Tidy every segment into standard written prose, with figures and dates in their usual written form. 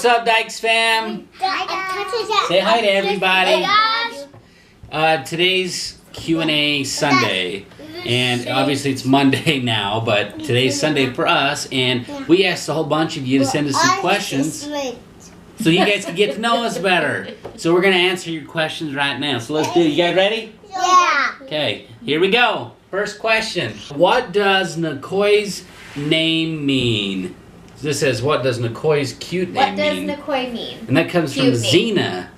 What's up, Dyches fam? Say hi to everybody. Today's Q&A Sunday, and obviously it's Monday now, but today's Sunday for us, and we asked a whole bunch of you to send us some questions so you guys can get to know us better. So we're going to answer your questions right now. So let's do it. You guys ready? Yeah. Okay, here we go. First question. What does Nicoy's name mean? This says, what does Nicoy's cute name mean? What does Nicoy mean? And that comes from Zena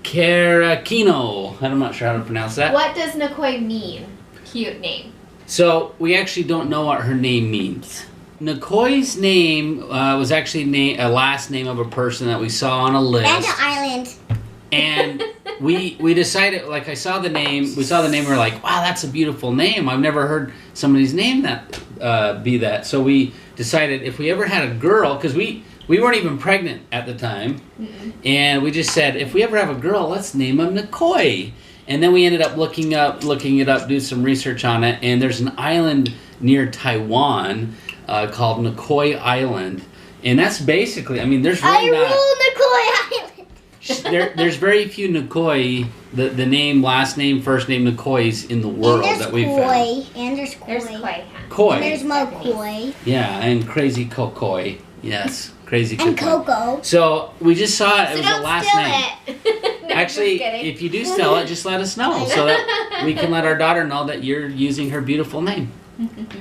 Karakino. I'm not sure how to pronounce that. What does Nicoy mean? Cute name. So, we actually don't know what her name means. Nicoy's name was actually a last name of a person that we saw on a list. And an island. And we decided, like, we saw the name, we were like, wow, that's a beautiful name. I've never heard somebody's name that be that. So we decided if we ever had a girl, because we weren't even pregnant at the time, and we just said, if we ever have a girl, let's name her Nicoy. And then we ended up looking it up, do some research on it, and there's an island near Taiwan called Nicoy Island. And that's basically, I mean, there's really not... Nicoy Island. There's very few Nicoy, the name, last name, first name Nicoys in the world that we've found. And there's Koi. There's Koi. Koi. And there's McCoy. Yeah, and Crazy Kokoi. Yes, Crazy Kokoi. And Coco. So we just saw it was the last name. No, actually, if you do steal it, just let us know so that we can let our daughter know that you're using her beautiful name.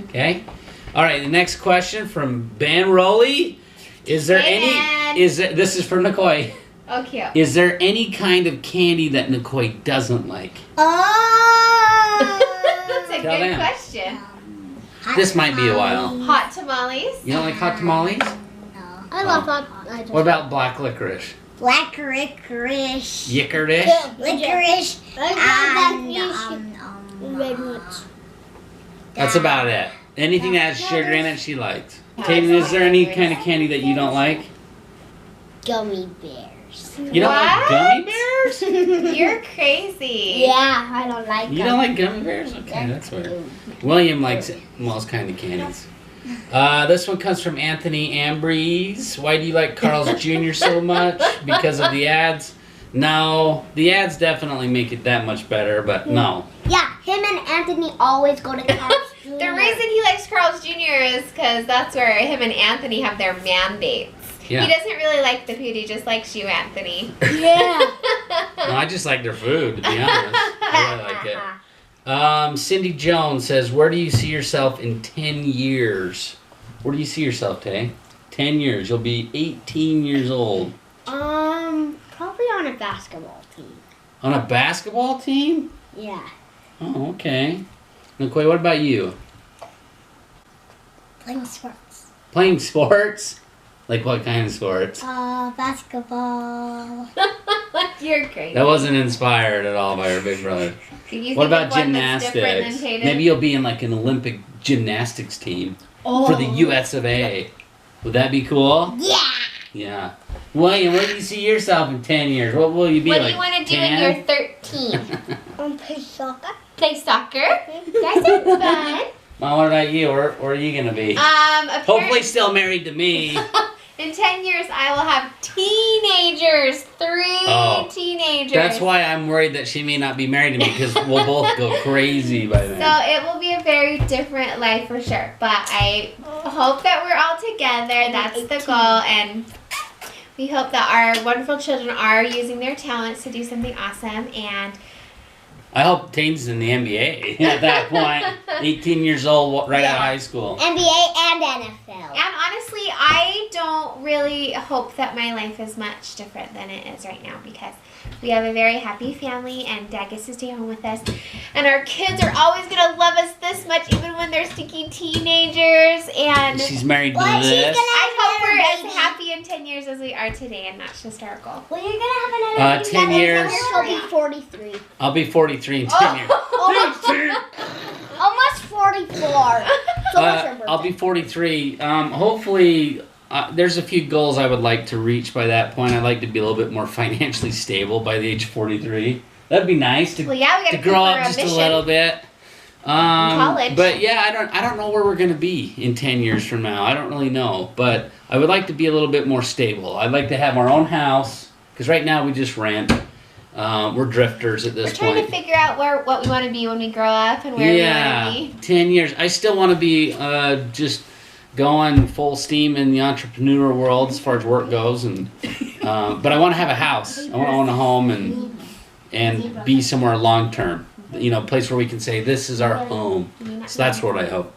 Okay? All right, the next question from Ben Rowley. Is there this is for Nicoy. Oh, cute. Is there any kind of candy that Nicoy doesn't like? Oh! That's a good question. This might be a while. Hot tamales? You don't like hot tamales? No. I love hot. What about black licorice? Black licorice. Yickerish? Licorice. Red ones. That's about it. Anything that has sugar in it, she likes. Kaden, is there any kind of candy that you don't like? Gummy bears. You don't like gummy bears? You're crazy. Yeah, I don't like them. You don't like gummy bears? Okay, that's weird. William likes most kind of candies. This one comes from Anthony Ambrose. Why do you like Carl's Jr. so much? Because of the ads? No, the ads definitely make it that much better, but no. Yeah, him and Anthony always go to Carl's Jr. The reason he likes Carl's Jr. is because that's where him and Anthony have their mandates. Yeah. He doesn't really like the food, he just likes you, Anthony. Yeah. No, I just like their food, to be honest. I really like it. Cindy Jones says, where do you see yourself in 10 years? Where do you see yourself, Tay? 10 years. You'll be 18 years old. Probably on a basketball team. On a basketball team? Yeah. Oh, okay. Nicoy, what about you? Playing sports. Playing sports? Like what kind of sports? Basketball. You're crazy. That wasn't inspired at all by her big brother. What about gymnastics? Maybe you'll be in like an Olympic gymnastics team for the US of A. Would that be cool? Yeah. Yeah. William, where do you see yourself in 10 years? What will you be like? What do you want to do 10? when you're 13? Play soccer. Play soccer? That sounds fun. Mom, what about you? Where are you going to be? Hopefully still married to me. In 10 years, I will have teenagers. 3 teenagers. That's why I'm worried that she may not be married to me, because we'll both go crazy by then. So it will be a very different life for sure. But I hope that we're all together. That's the goal. And we hope that our wonderful children are using their talents to do something awesome. And I hope Tane's in the NBA at that point. 18 years old, right out of high school. NBA and NFL. And honestly, I don't really hope that my life is much different than it is right now, because we have a very happy family and Dad gets to stay home with us. And our kids are always going to love us this much, even when they're sticky teenagers. And she's married to this. I hope we're as happy in 10 years as we are today, and that's just our goal. Well, you're going to have another 10 years. I'll be 43. I'll be 43 in 10 years. Almost 44. I'll be 43. Hopefully, there's a few goals I would like to reach by that point. I'd like to be a little bit more financially stable by the age of 43. That'd be nice to, Well, yeah, we gotta to grow up just a little bit. college. But yeah, I don't know where we're gonna be in 10 years from now. I don't really know, but I would like to be a little bit more stable. I'd like to have our own house because right now we just rent. We're drifters at this We're trying point. to figure out what we want to be when we grow up and where we want to be. 10 years. I still want to be just going full steam in the entrepreneurial world as far as work goes, and but I want to have a house. I want to own a home and be somewhere long term. You know, a place where we can say this is our home. So that's what I hope.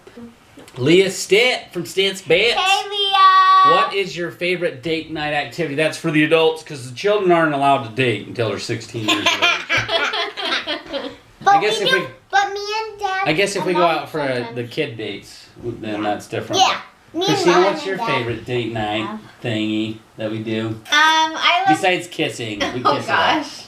Leah Stitt from Stitt's Bits. Hey, Leah! What is your favorite date night activity? That's for the adults because the children aren't allowed to date until they're 16 years of age. But I guess if we, but me and Dad. I guess if we go alone out for sometimes. the kid dates, then that's different. Yeah. Me and Christina, Mom what's and your Dad. favorite date night thingy that we do? I love. Besides kissing, we kiss Oh a lot. gosh.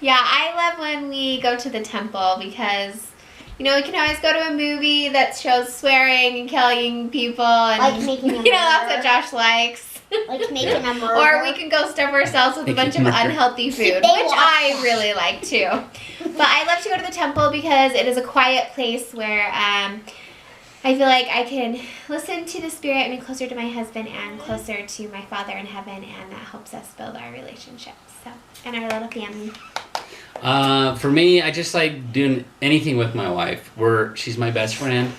Yeah, I love when we go to the temple because, you know, we can always go to a movie that shows swearing and killing people and Like making a you know, that's murder. what Josh likes. Like making a murder. Or we can go stuff ourselves with a bunch of Making murder. unhealthy food, They which watch I that. really like too. But I love to go to the temple because it is a quiet place where I feel like I can listen to the Spirit and be closer to my husband and closer to my Father in heaven, and that helps us build our relationship. So, and our little family. For me, I just like doing anything with my wife. She's my best friend,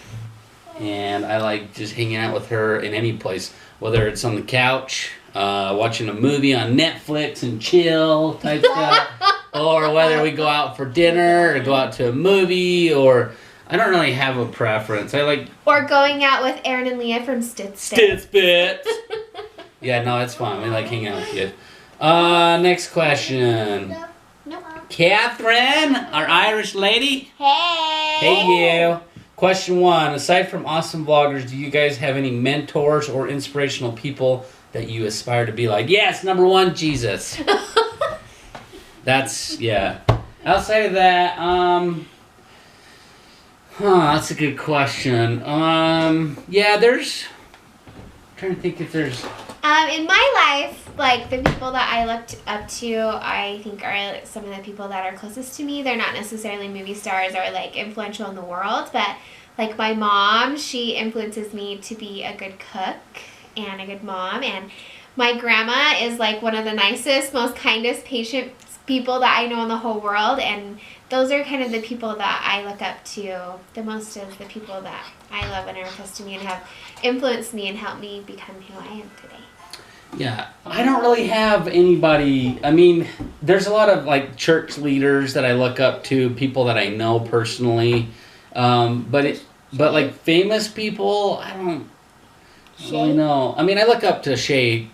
and I like just hanging out with her in any place, whether it's on the couch, watching a movie on Netflix and chill type stuff, or whether we go out for dinner or go out to a movie, or I don't really have a preference. I like Or going out with Aaron and Leah from Stitz. Bits. Yeah, no, it's fun. We like hanging out with you. Next question. Nope. Katherine, our Irish lady. Hey. Hey, you. Question 1. Aside from awesome vloggers, do you guys have any mentors or inspirational people that you aspire to be like? Yes, number 1, Jesus. Yeah. Outside of that, that's a good question. Yeah, there's... I'm trying to think if there's... In my life, like, the people that I looked up to, I think are like, some of the people that are closest to me. They're not necessarily movie stars or, like, influential in the world, but, like, my mom, she influences me to be a good cook and a good mom, and my grandma is, like, one of the nicest, most kindest, patient people that I know in the whole world, and those are kind of the people that I look up to the most, is the people that I love and are close to me and have influenced me and helped me become who I am today. Yeah, I don't really have anybody. I mean, there's a lot of like church leaders that I look up to, people that I know personally, but like famous people, I don't really know. I mean, I look up to Shay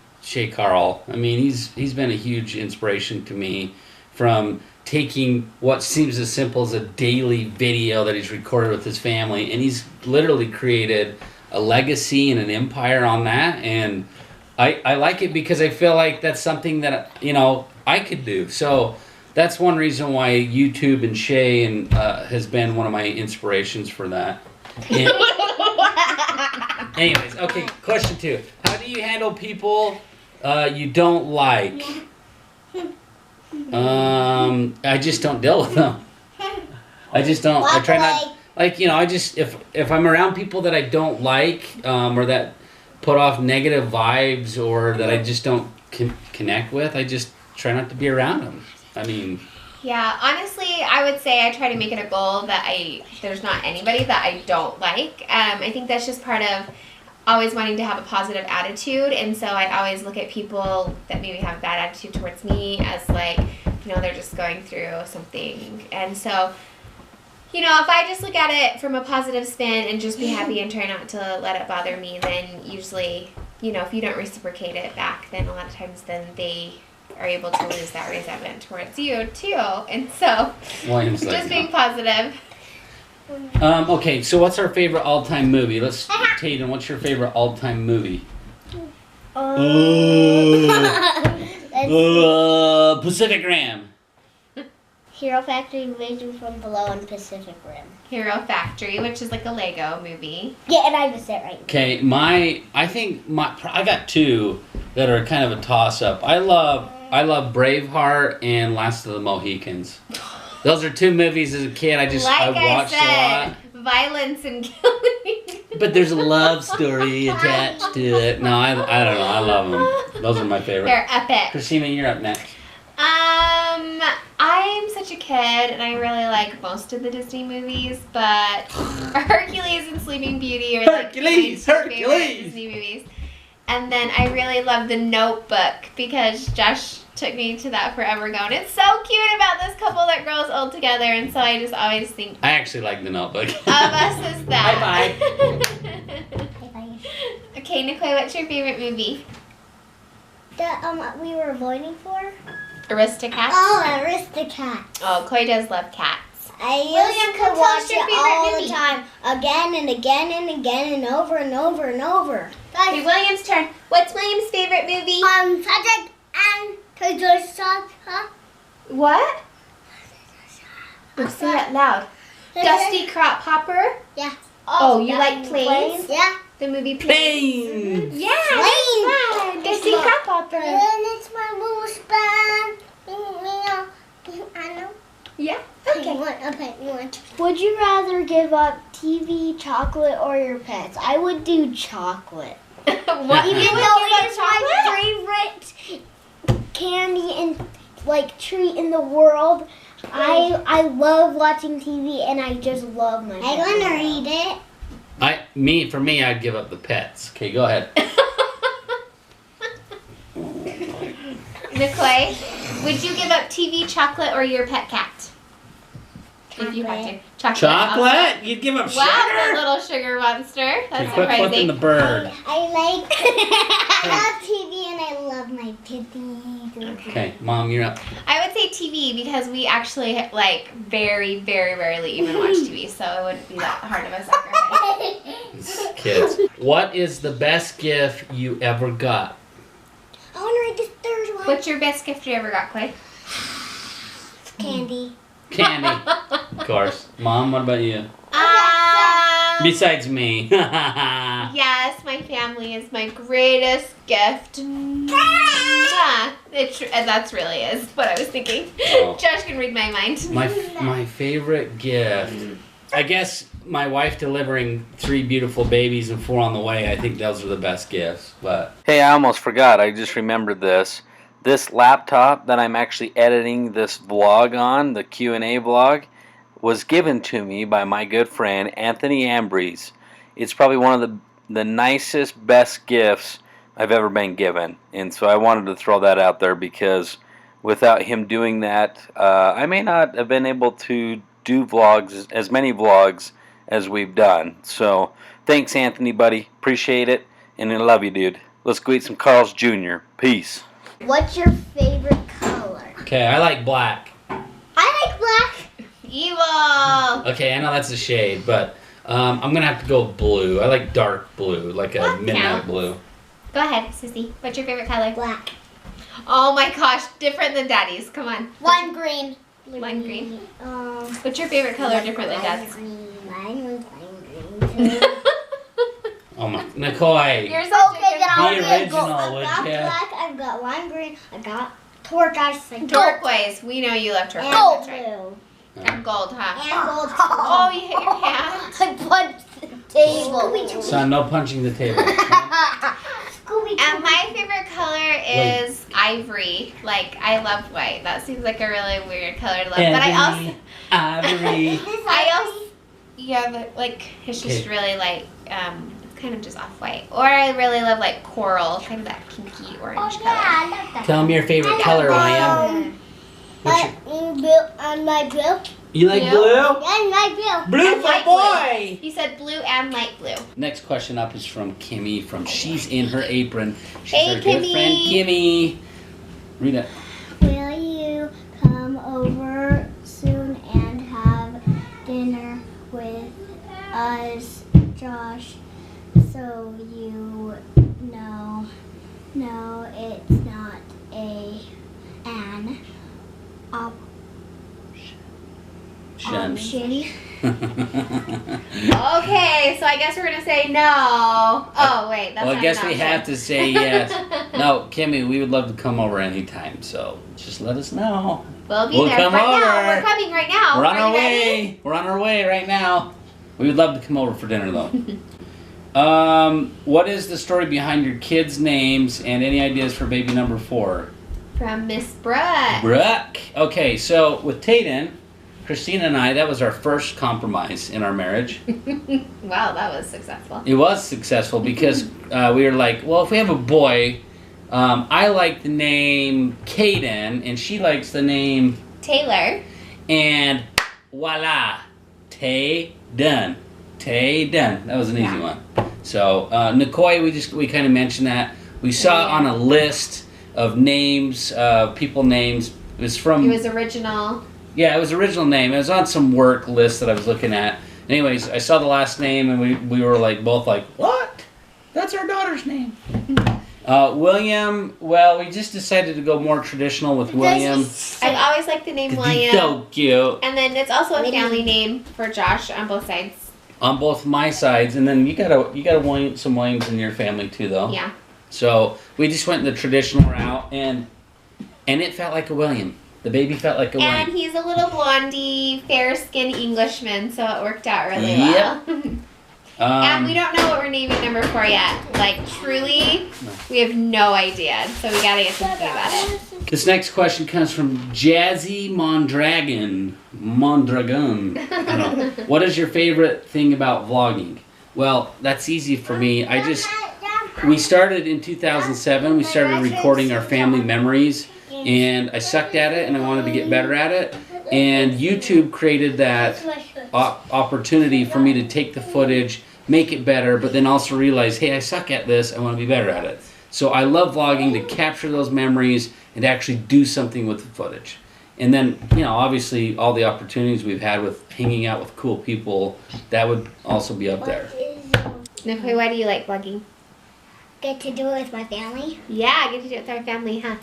Carl. I mean, he's been a huge inspiration to me, from taking what seems as simple as a daily video that he's recorded with his family, and he's literally created a legacy and an empire on that, and I like it because I feel like that's something that, you know, I could do. So that's one reason why YouTube and Shay has been one of my inspirations for that. And anyways, okay, question 2. How do you handle people you don't like? I just don't deal with them. I just don't. I try not. Like, you know, I just, if I'm around people that I don't like, or that put off negative vibes, or that I just don't connect with, I just try not to be around them. I mean... Yeah, honestly, I would say I try to make it a goal that there's not anybody that I don't like. I think that's just part of always wanting to have a positive attitude, and so I always look at people that maybe have a bad attitude towards me as, like, you know, they're just going through something. And so, you know, if I just look at it from a positive spin and just be happy and try not to let it bother me, then usually, you know, if you don't reciprocate it back, then a lot of times then they are able to lose that resentment towards you too. And so, William's like, just being positive. Okay, so what's our favorite all-time movie? Let's, Tatum, what's your favorite all-time movie? Pacific Rim. Hero Factory, Invasion from Below, and Pacific Rim. Hero Factory, which is like a Lego movie. Yeah, and I was it right. Okay, I got 2 that are kind of a toss-up. I love Braveheart and Last of the Mohicans. Those are two movies as a kid I watched a lot. Violence and killing. But there's a love story attached to it. No, I don't know. I love them. Those are my favorite. They're epic. Christina, you're up next. I'm such a kid, and I really like most of the Disney movies, but Hercules and Sleeping Beauty are like my favorite Disney movies. And then I really love The Notebook because Josh took me to that forever ago, and it's so cute about this couple that grows old together, and so I just always think I actually like The Notebook. of us as that. Bye-bye. Okay, Nicole, what's your favorite movie? The we were voting for? Aristocats? Oh, Aristocats. Oh, Chloe does love cats. I William, used come to tell us watch your it favorite all movie. the time, again and again and again and over and over and over. Okay, William's turn. What's William's favorite movie? Patrick and Toy Story. Huh? What? Let's say it loud. Dusty Crop Hopper? Yeah. Oh, you like planes? Yeah. The movie Planes? Planes! Yeah, that's fun. Dusty Crop Hopper. And it's my moose band. I know. Yeah, Okay, you want. Would you rather give up TV, chocolate, or your pets? I would do chocolate. What? Even You would though give it up is my favorite candy and treat in the world, I love watching TV and I just love my pets. I'm gonna read it. For me, I'd give up the pets. Okay, go ahead. Nicole, would you give up TV, chocolate, or your pet cat? If you had to. Chocolate? You'd give up Wow, sugar? the little sugar monster. That's Quit flipping surprising. the bird. I love TV and I love my kitties. Okay, Mom, you're up. I would say TV because we actually like very, very rarely even watch TV, so it wouldn't be that hard of a sacrifice. Kids. What is the best gift you ever got? I want to read this third one. What's your best gift you ever got, Clay? Candy. Candy. Of course. Mom, what about you? Besides me. Yes, my family is my greatest gift. That's really is what I was thinking. Oh. Josh can read my mind. My favorite gift. I guess my wife delivering 3 beautiful babies and 4 on the way. I think those are the best gifts. But hey, I almost forgot. I just remembered this. This laptop that I'm actually editing this vlog on, the Q&A vlog, was given to me by my good friend Anthony Ambrose. It's probably one of the nicest, best gifts I've ever been given. And so I wanted to throw that out there because without him doing that, I may not have been able to do vlogs, as many vlogs as we've done. So thanks, Anthony, buddy. Appreciate it. And I love you, dude. Let's go eat some Carl's Jr. Peace. What's your favorite color? okay, I like black. I like black. Evil. Okay, I know that's a shade, but I'm going to have to go blue. I like dark blue, like a That midnight counts. blue. Go ahead, Sissy. What's your favorite color? Black. Oh my gosh, different than Daddy's. Come on. Lime green. Lime green. Um, What's your favorite color different than Dad's? Mine was lime green too. Oh my, Nicole. You're such Okay, then I'll Be be a original, gold. would I've got ya? black, I've got lime green, I got turquoise, and turquoise. We know you love turquoise. gold. That's right. Blue. And gold, huh? And gold. Oh, you hit your hand. I punched the table. Son, no punching the table. And my favorite color is ivory. Like, I love white. That seems like a really weird color to love. But I also, Ivory. yeah, but like, it's just Okay. really like, it's kind of just off-white. Or I really love like coral, kind of that pinky orange color. I love that. Tell me your favorite color, William. What's your, On my blue. you like Blue? blue? And my blue. Blue And for light boy. You said blue and light blue. Next question up is from Kimmy from She's in Her Apron. She's Hey, our good Kimmy. friend Kimmy. Read it. Will you come over soon and have dinner with us, Josh? So you know, no, it's not an option. Okay, so I guess we're gonna say no. Oh wait, that's Well, I not guess an we option. have to say yes. No, Kimmy, we would love to come over anytime, so just let us know. We'll be We'll there come right over. now. We're coming right now. We're on Are our you ready? way. We're on our way right now. We would love to come over for dinner, though. What is the story behind your kids' names and any ideas for baby number 4? From Miss Brooke. Brooke. Okay, so with Tayden, Christina and I, that was our first compromise in our marriage. Wow, that was successful. It was successful because we were like, well, if we have a boy, I like the name Caden, and she likes the name Taylor. And voila, Tayden. Tayden. That was an easy one. So Nikoi, we kind of mentioned that. We saw it on a list of names, people names. It was original. Yeah, it was original name. It was on some work list that I was looking at. Anyways, I saw the last name and we were like both like, what? That's our daughter's name. William, well, we just decided to go more traditional with William. I've always liked the name William. So cute. And then it's also a family name for Josh on both sides. On both my sides, and then you got some Williams in your family too, though. Yeah. So we just went the traditional route, and it felt like a William. The baby felt like a William. And he's a little blondie, fair-skinned Englishman, so it worked out really well. And we don't know what we're naming number 4 yet. Like, truly, we have no idea. So we gotta get thinking about it. This next question comes from Jazzy Mondragon. I don't know. What is your favorite thing about vlogging? Well, that's easy for me. We started in 2007. We started recording our family memories, and I sucked at it, and I wanted to get better at it. And YouTube created that opportunity for me to take the footage, make it better, but then also realize, hey, I suck at this. I want to be better at it. So I love vlogging to capture those memories and to actually do something with the footage. And then, obviously all the opportunities we've had with hanging out with cool people, that would also be up there. Nicole, why do you like vlogging? Get to do it with my family. Yeah, I get to do it with our family, huh?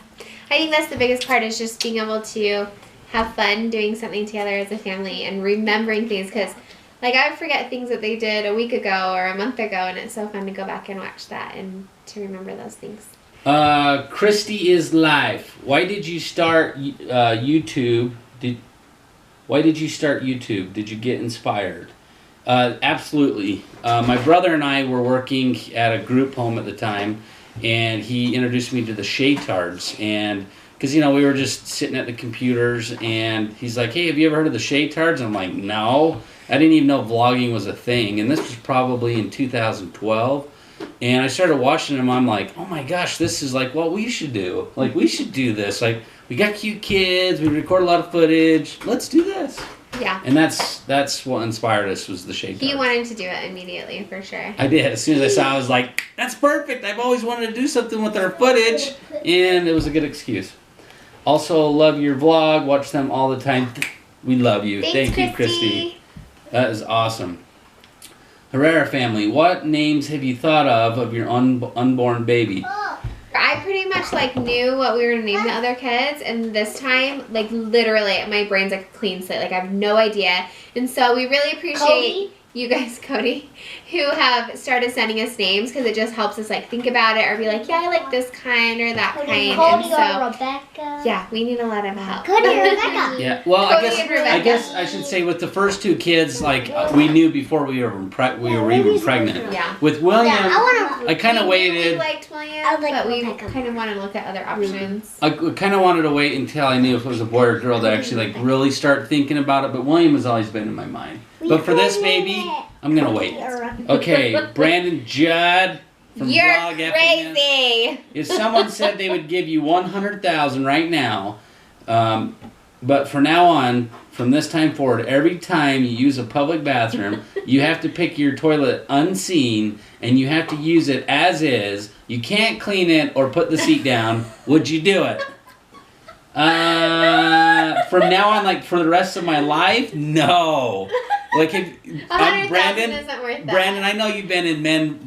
I think that's the biggest part, is just being able to have fun doing something together as a family and remembering things, because like I forget things that they did a week ago or a month ago, and it's so fun to go back and watch that and to remember those things. Kristi is live. Why did you start YouTube? Why did you start YouTube? Did you get inspired? Absolutely. My brother and I were working at a group home at the time, and he introduced me to the Shaytards, and because we were just sitting at the computers, and he's like, hey, have you ever heard of the Shaytards? I'm like, no. I didn't even know vlogging was a thing, and this was probably in 2012. And I started watching them. I'm like, oh my gosh, this is like what we should do. Like, we should do this. Like, we got cute kids. We record a lot of footage. Let's do this. Yeah. And that's what inspired us, was the Shaytards. He wanted to do it immediately, for sure. I did. As soon as I saw it, I was like, that's perfect. I've always wanted to do something with our footage. And it was a good excuse. Also, love your vlog. Watch them all the time. We love you. Thanks, Thank you, Kristi. That is awesome. Herrera family, what names have you thought of your unborn baby? I pretty much knew what we were gonna name the other kids, and this time, literally, my brain's like a clean slate. I have no idea, and so we really appreciate you guys, Cody, who have started sending us names, because it just helps us think about it, or be like, yeah, I like this kind or that kind. Cody and so, or Rebecca. Yeah, we need a lot of help. Cody or Rebecca. Yeah, well, Cody and Rebecca. I guess I should say with the first 2 kids, we knew before we were even pregnant. Yeah. With William, Yeah, I kind of waited. We liked William, I like but we Rebecca. kind of want to look at other options. I kind of wanted to wait until I knew if it was a boy or a girl to actually really start thinking about it. But William has always been in my mind. But for this baby, I'm gonna wait. Okay, Brandon Judd from You're Vlog Epicness. crazy. If someone said they would give you $100,000 right now, but from now on, from this time forward, every time you use a public bathroom, you have to pick your toilet unseen, and you have to use it as is. You can't clean it or put the seat down. Would you do it? From now on, for the rest of my life, no. I'm Brandon isn't worth that. Brandon, I know you've been in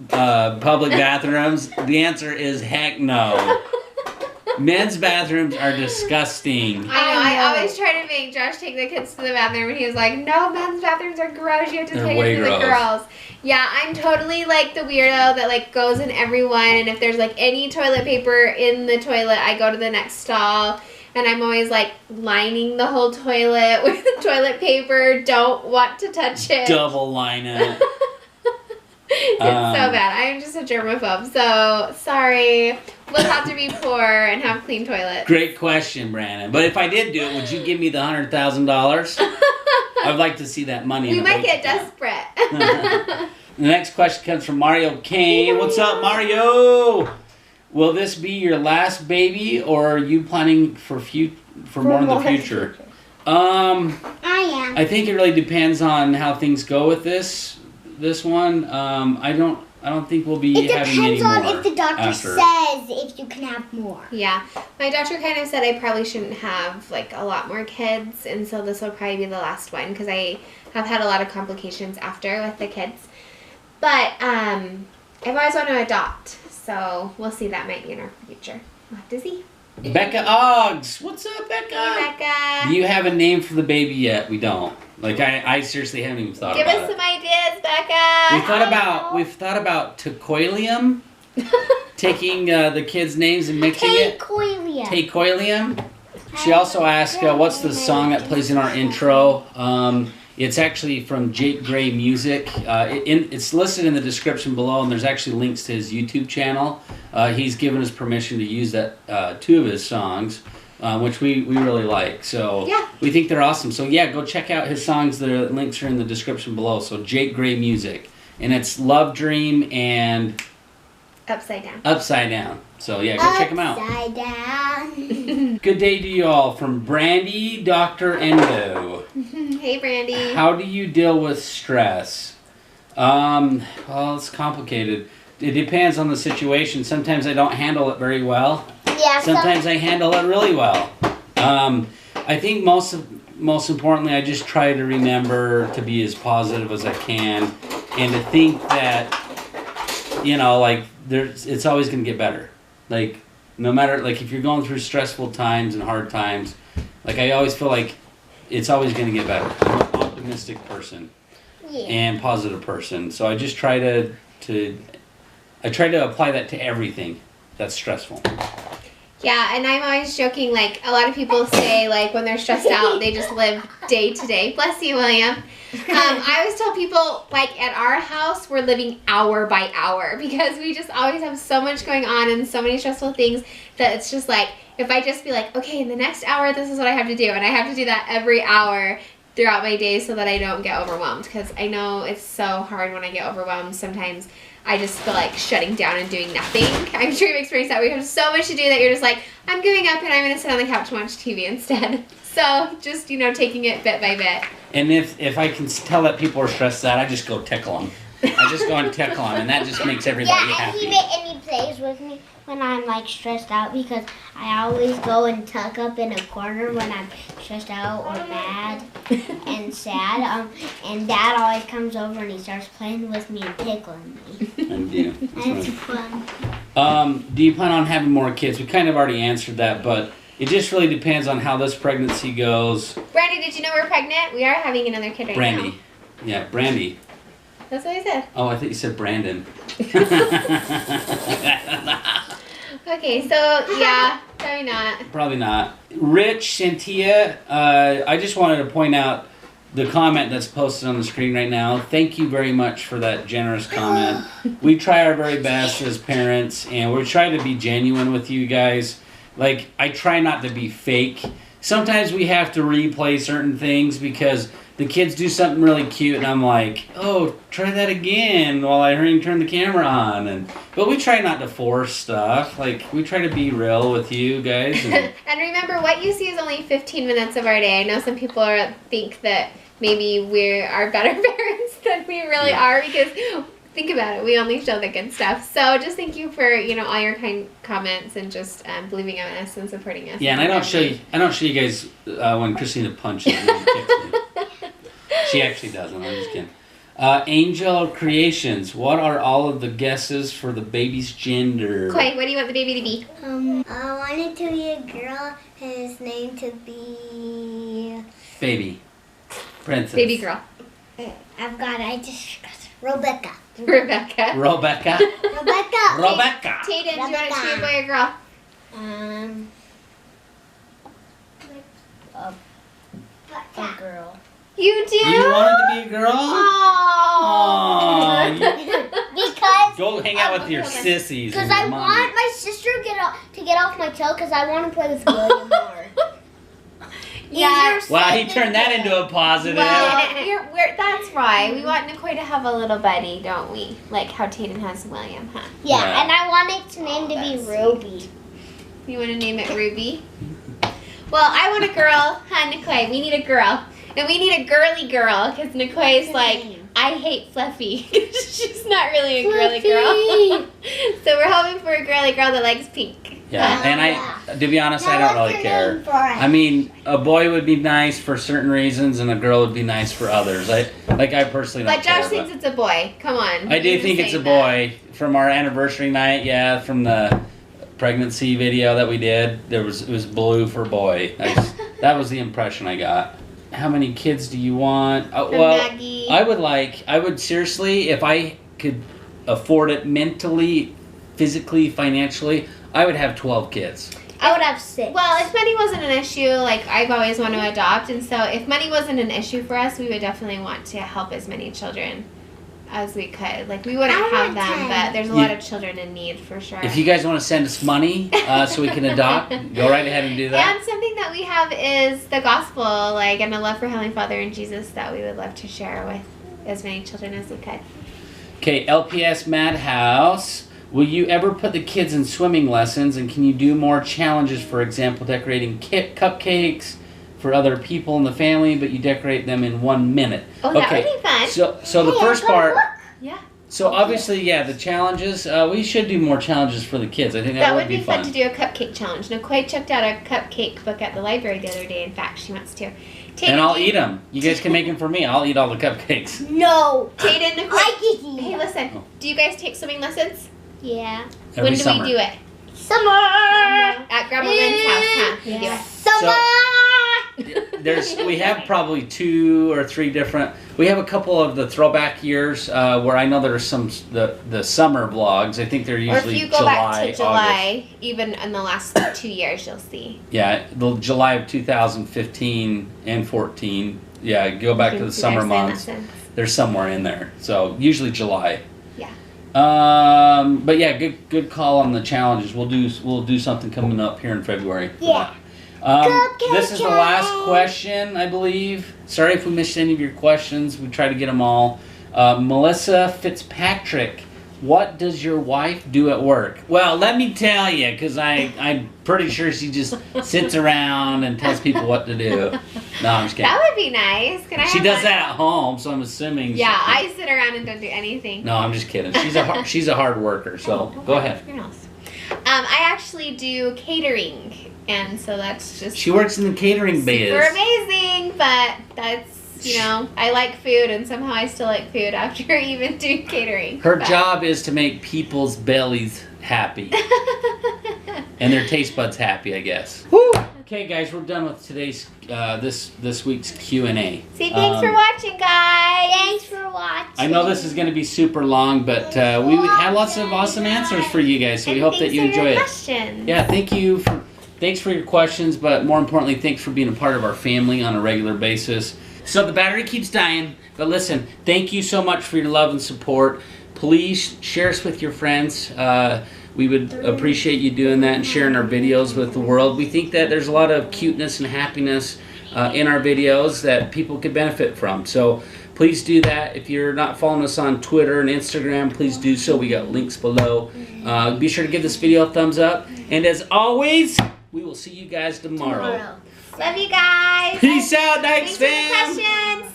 public bathrooms. The answer is heck no. Men's bathrooms are disgusting. I know. I always try to make Josh take the kids to the bathroom, and he was like, no, men's bathrooms are gross. You have to take it to the girls. Yeah, I'm totally the weirdo that goes in everyone, and if there's any toilet paper in the toilet, I go to the next stall. and I'm always like lining the whole toilet with toilet paper. Don't want to touch it. Double line it. It's so bad. I'm just a germaphobe. So sorry. We'll have to be poor and have clean toilets. Great question, Brandon. But if I did do it, would you give me the $100,000? I'd like to see that money. We might get desperate. The next question comes from Mario Kane. What's up, Mario? Will this be your last baby, or are you planning for more in the future? I am. I think it really depends on how things go with this one. I don't think we'll be having any more. It depends on if the doctor says if you can have more. Yeah. My doctor kind of said I probably shouldn't have like a lot more kids, and so this will probably be the last one because I have had a lot of complications after with the kids. But I've always wanted to adopt, so we'll see. That might be in our future. We'll have to see. Becca Oggs. What's up, Becca? Hey, Becca. Do you have a name for the baby yet? We don't. Like, I seriously haven't even thought Give about it. us some ideas, Becca. We've thought about Tecoilium, taking the kids' names and mixing it. Tecoilium. She also asked, what's the song that plays in our intro? It's actually from Jake Gray Music. It's listed in the description below, and there's actually links to his YouTube channel. He's given us permission to use that 2 of his songs, which we really like. So yeah. We think they're awesome. So yeah, go check out his songs. The links are in the description below. So Jake Gray Music, and it's Love Dream and Upside Down. Upside Down. So yeah, go check them out. Upside down. Good day to you all from Brandy, Dr. Endo. Hey, Brandy. How do you deal with stress? Well, it's complicated. It depends on the situation. Sometimes I don't handle it very well. Yeah. Sometimes I handle it really well. I think most importantly, I just try to remember to be as positive as I can, and to think that, like it's always going to get better. Like no matter, like if you're going through stressful times and hard times, like I always feel like it's always going to get better. I'm an optimistic person and positive person, so I just try to apply that to everything that's stressful. Yeah, and I'm always joking, like, a lot of people say, like, when they're stressed out, they just live day to day. Bless you, William. I always tell people, like, at our house, we're living hour by hour because we just always have so much going on and so many stressful things that it's just like, if I just be like, okay, in the next hour, this is what I have to do, and I have to do that every hour throughout my day so that I don't get overwhelmed, because I know it's so hard when I get overwhelmed. Sometimes I just feel like shutting down and doing nothing. I'm sure you've experienced that. We have so much to do that you're just like, I'm giving up and I'm going to sit on the couch and watch TV instead. So just, taking it bit by bit. And if I can tell that people are stressed out, I just go tickle them. I just go and tickle them, and that just makes everybody happy. And he plays with me when I'm like stressed out, because I always go and tuck up in a corner when I'm stressed out or mad and sad. And Dad always comes over and he starts playing with me and tickling me. And do. And it's fun. Do you plan on having more kids? We kind of already answered that, but it just really depends on how this pregnancy goes. Brandy, did you know we're pregnant? We are having another kid right now. Brandy. Yeah, Brandy. That's what I said. Oh, I thought you said Brandon. Okay, so yeah, probably not. Probably not. Rich Cynthia, I just wanted to point out the comment that's posted on the screen right now. Thank you very much for that generous comment. We try our very best as parents, and we try to be genuine with you guys. Like, I try not to be fake. Sometimes we have to replay certain things because the kids do something really cute, and I'm like, oh, try that again while I hurry and turn the camera on. But we try not to force stuff. Like, we try to be real with you guys. And remember, what you see is only 15 minutes of our day. I know some people think that maybe we are better parents than we really are, because think about it, we only show the good stuff. So just thank you for all your kind comments and just believing in us and supporting us. Yeah, and I don't show you guys when Christina punches me and kicks me. She actually doesn't. I'm just kidding. Angel Creations. What are all of the guesses for the baby's gender? Coy, what do you want the baby to be? I want it to be a girl, and his name to be... Baby. Princess. Baby girl. I've got it. I just got it. Rebecca. Rebecca. Rebecca. Rebecca. Rebecca. Tayden, do you want it to be a boy or girl? a girl. You do? You wanted to be a girl? Aww. Because Go hang out with your sissies. because and your I mommy. want my sister to get off my tail because I want to play with William more. Yeah. Wow, he turned that into a positive. Well, that's right. We want Nicole to have a little buddy, don't we? Like how Tayden has William, huh? Yeah, Yeah. and I want its name to be that's Ruby. You want to name it Ruby? Well, I want a girl, huh, Nicole? We need a girl. And we need a girly girl, because Nicole's like, I hate Fluffy. She's not really a girly girl. So we're hoping for a girly girl that likes pink. Yeah, and to be honest, I don't really care. I mean, a boy would be nice for certain reasons, and a girl would be nice for others. I personally don't But Josh care. thinks it's a boy. Come on. I do think it's a boy. From our anniversary night, yeah, from the pregnancy video that we did, it was blue for boy. That was the impression I got. How many kids do you want? Well, Maggie. I would seriously, if I could afford it mentally, physically, financially, I would have 12 kids. I would have 6. Well, if money wasn't an issue, like I've always wanted to adopt, and so if money wasn't an issue for us, we would definitely want to help as many children as we could. Like we wouldn't I have want them, 10. but there's a lot of children in need for sure. If you guys want to send us money so we can adopt, go right ahead and do that. And something that we have is the gospel, like, and a love for Heavenly Father and Jesus that we would love to share with as many children as we could. Okay, LPS Madhouse. Will you ever put the kids in swimming lessons, and can you do more challenges, for example, decorating cupcakes for other people in the family, but you decorate them in 1 minute? Oh, that would be fun. So the first part, Yeah. so obviously, yeah, the challenges, we should do more challenges for the kids. I think that would be fun to do a cupcake challenge. Nicole checked out a cupcake book at the library the other day. In fact, she wants to. And I'll eat them. You guys can make them for me. I'll eat all the cupcakes. No. Tayden, Nicole. I can eat. Hey, listen. Oh. Do you guys take swimming lessons? Yeah. Every When do summer. we do it? Summer. At Grandma Lynn's house, huh? We do it. Summer. We have probably 2 or 3 different. We have a couple of the throwback years where I know there's some the summer vlogs. I think they're Or usually if you go July, back to July, August. even in the last 2 years, you'll see. Yeah, the July of 2015 and 14. Yeah, go back to the summer months. They're somewhere in there. So usually July. Yeah. But yeah, good call on the challenges. We'll do something coming up here in February. For Yeah. that. This is the last question, I believe. Sorry if we missed any of your questions. We try to get them all. Melissa Fitzpatrick, what does your wife do at work? Well, let me tell you, because I'm pretty sure she just sits around and tells people what to do. No, I'm just kidding. That would be nice. Can I She have does one? that at home, so I'm assuming. Yeah, I sit around and don't do anything. No, I'm just kidding. She's a hard worker. So go ahead. I actually do catering, and so that's just She works in the catering biz. super amazing. But that's I like food, and somehow I still like food after even doing catering. Her job is to make people's bellies happy and their taste buds happy, I guess. Woo! Okay, guys, we're done with today's this week's Q&A. See, thanks for watching, guys. Thanks for watching. I know this is going to be super long, but we had lots of awesome answers for you guys, so we hope that you enjoy it. Questions. Yeah, thanks for your questions, but more importantly, thanks for being a part of our family on a regular basis. So the battery keeps dying, but listen, thank you so much for your love and support. Please share us with your friends. We would appreciate you doing that and sharing our videos with the world. We think that there's a lot of cuteness and happiness in our videos that people could benefit from. So please do that. If you're not following us on Twitter and Instagram, please do so. We got links below. Be sure to give this video a thumbs up. And as always, we will see you guys tomorrow. Love you guys. Peace out, Dykes Thanks for the fam. questions.